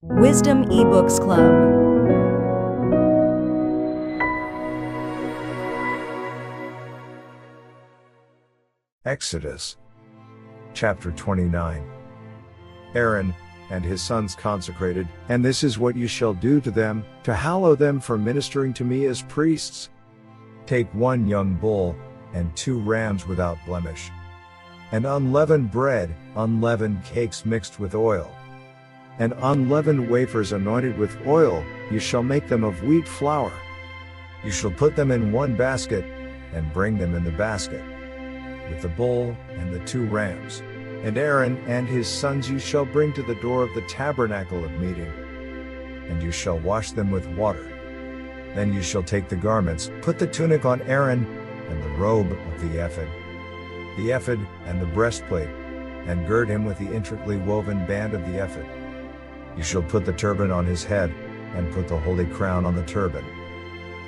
Wisdom eBooks Club. Exodus chapter 29. Aaron and his sons consecrated, and this is what you shall do to them, to hallow them for ministering to me as priests. Take 1 young bull, and 2 rams without blemish, and unleavened bread, unleavened cakes mixed with oil, and unleavened wafers anointed with oil. You shall make them of wheat flour. You shall put them in 1 basket, and bring them in the basket, with the bull and the 2 rams. And Aaron and his sons you shall bring to the door of the tabernacle of meeting, and you shall wash them with water. Then you shall take the garments, put the tunic on Aaron, and the robe of the ephod and the breastplate, and gird him with the intricately woven band of the ephod. You shall put the turban on his head, and put the holy crown on the turban.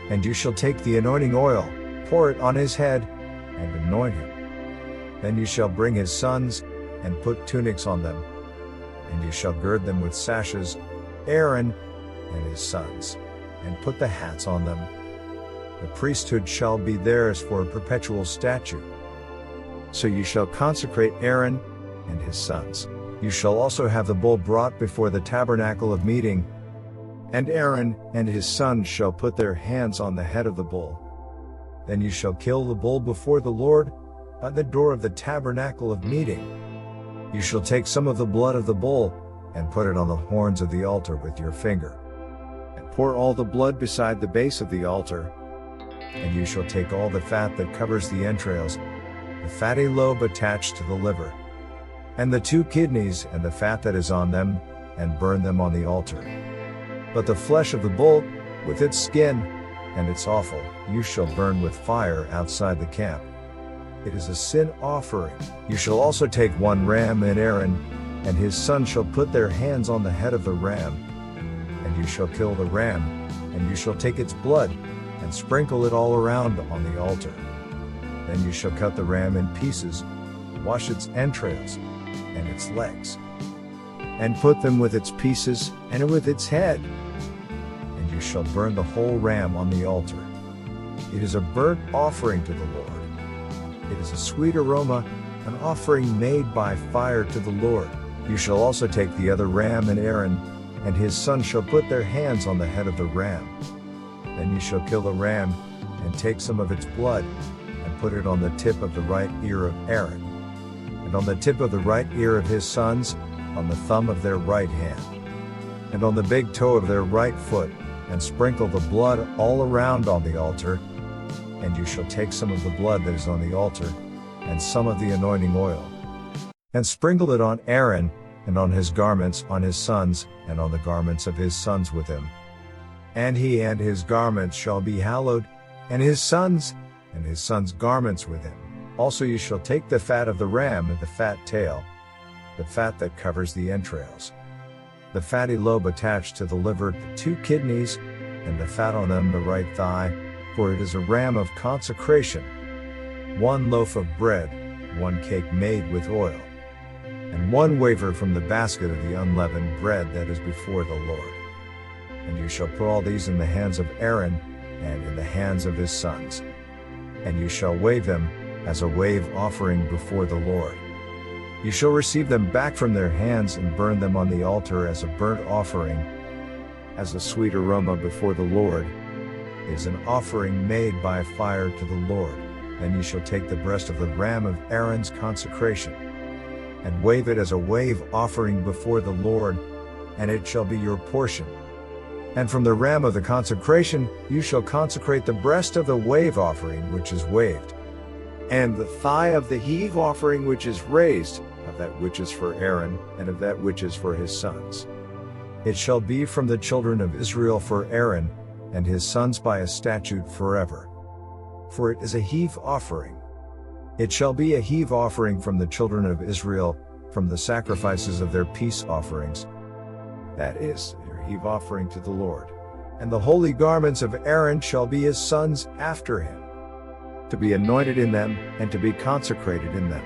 And you shall take the anointing oil, pour it on his head, and anoint him. Then you shall bring his sons, and put tunics on them, and you shall gird them with sashes, Aaron and his sons, and put the hats on them. The priesthood shall be theirs for a perpetual statute. So you shall consecrate Aaron and his sons. You shall also have the bull brought before the tabernacle of meeting, and Aaron and his sons shall put their hands on the head of the bull. Then you shall kill the bull before the Lord by the door of the tabernacle of meeting. You shall take some of the blood of the bull, and put it on the horns of the altar with your finger, and pour all the blood beside the base of the altar. And you shall take all the fat that covers the entrails, the fatty lobe attached to the liver, and the 2 kidneys and the fat that is on them, and burn them on the altar. But the flesh of the bull, with its skin and its offal, you shall burn with fire outside the camp. It is a sin offering. You shall also take 1 ram, and Aaron and his son shall put their hands on the head of the ram. And you shall kill the ram, and you shall take its blood, and sprinkle it all around on the altar. Then you shall cut the ram in pieces, wash its entrails, and its legs, and put them with its pieces, and with its head. And you shall burn the whole ram on the altar. It is a burnt offering to the Lord. It is a sweet aroma, an offering made by fire to the Lord. You shall also take the other ram, and Aaron and his son shall put their hands on the head of the ram. Then you shall kill the ram, and take some of its blood, and put it on the tip of the right ear of Aaron, and on the tip of the right ear of his sons, on the thumb of their right hand, and on the big toe of their right foot, and sprinkle the blood all around on the altar. And you shall take some of the blood that is on the altar, and some of the anointing oil, and sprinkle it on Aaron, and on his garments, on his sons, and on the garments of his sons with him. And he and his garments shall be hallowed, and his sons' garments with him. Also you shall take the fat of the ram, and the fat tail, the fat that covers the entrails, the fatty lobe attached to the liver, the 2 kidneys, and the fat on them, the right thigh, for it is a ram of consecration. 1 loaf of bread, 1 cake made with oil, and 1 wafer from the basket of the unleavened bread that is before the Lord. And you shall put all these in the hands of Aaron, and in the hands of his sons. And you shall wave them, as a wave offering before the Lord. You shall receive them back from their hands, and burn them on the altar as a burnt offering, as a sweet aroma before the Lord. It is an offering made by fire to the Lord. Then you shall take the breast of the ram of Aaron's consecration, and wave it as a wave offering before the Lord, and it shall be your portion. And from the ram of the consecration you shall consecrate the breast of the wave offering which is waved, and the thigh of the heave offering which is raised, of that which is for Aaron, and of that which is for his sons. It shall be from the children of Israel for Aaron and his sons by a statute forever. For it is a heave offering. It shall be a heave offering from the children of Israel, from the sacrifices of their peace offerings. That is, their heave offering to the Lord. And the holy garments of Aaron shall be his sons after him, to be anointed in them, and to be consecrated in them.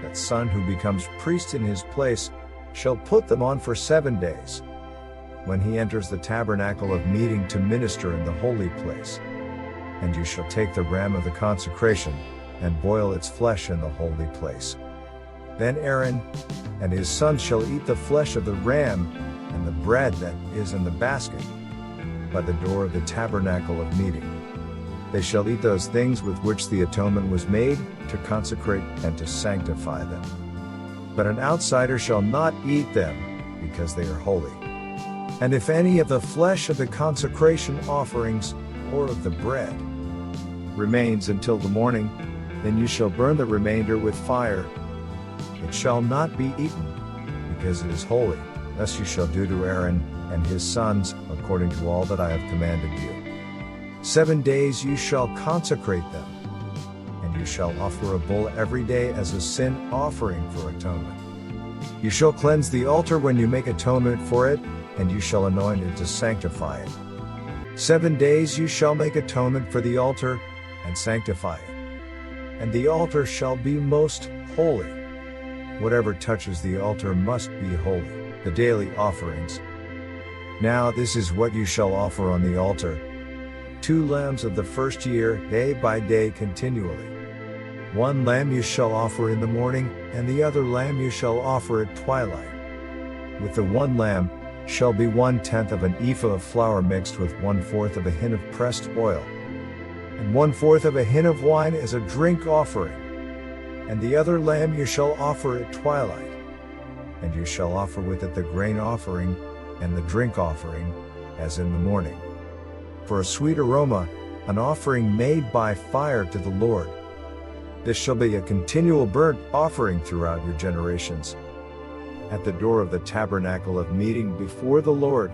That son who becomes priest in his place shall put them on for 7 days. when he enters the tabernacle of meeting to minister in the holy place. And you shall take the ram of the consecration, and boil its flesh in the holy place. Then Aaron and his sons shall eat the flesh of the ram, and the bread that is in the basket, by the door of the tabernacle of meeting. They shall eat those things with which the atonement was made, to consecrate and to sanctify them. But an outsider shall not eat them, because they are holy. And if any of the flesh of the consecration offerings, or of the bread, remains until the morning, then you shall burn the remainder with fire. It shall not be eaten, because it is holy. Thus you shall do to Aaron and his sons, according to all that I have commanded you. 7 days you shall consecrate them, and you shall offer a bull every day as a sin offering for atonement. You shall cleanse the altar when you make atonement for it, and you shall anoint it to sanctify it. 7 days you shall make atonement for the altar, and sanctify it. And the altar shall be most holy. Whatever touches the altar must be holy. The daily offerings. Now this is what you shall offer on the altar: 2 lambs of the first year, day by day continually. 1 lamb you shall offer in the morning, and the other lamb you shall offer at twilight. With the 1 lamb shall be 1/10 of an ephah of flour mixed with 1/4 of a hin of pressed oil, and 1/4 of a hin of wine as a drink offering. And the other lamb you shall offer at twilight. And you shall offer with it the grain offering, and the drink offering, as in the morning. For a sweet aroma, an offering made by fire to the Lord. This shall be a continual burnt offering throughout your generations, at the door of the tabernacle of meeting before the Lord,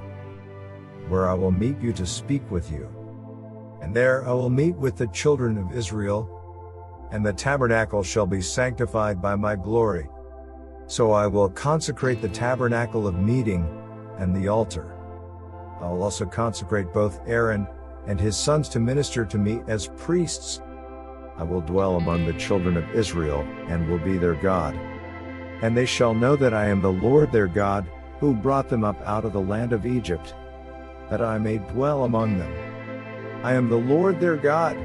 where I will meet you to speak with you. And there I will meet with the children of Israel, and the tabernacle shall be sanctified by my glory. So I will consecrate the tabernacle of meeting and the altar. I will also consecrate both Aaron and his sons to minister to me as priests. I will dwell among the children of Israel, and will be their God. And they shall know that I am the Lord their God, who brought them up out of the land of Egypt, that I may dwell among them. I am the Lord their God.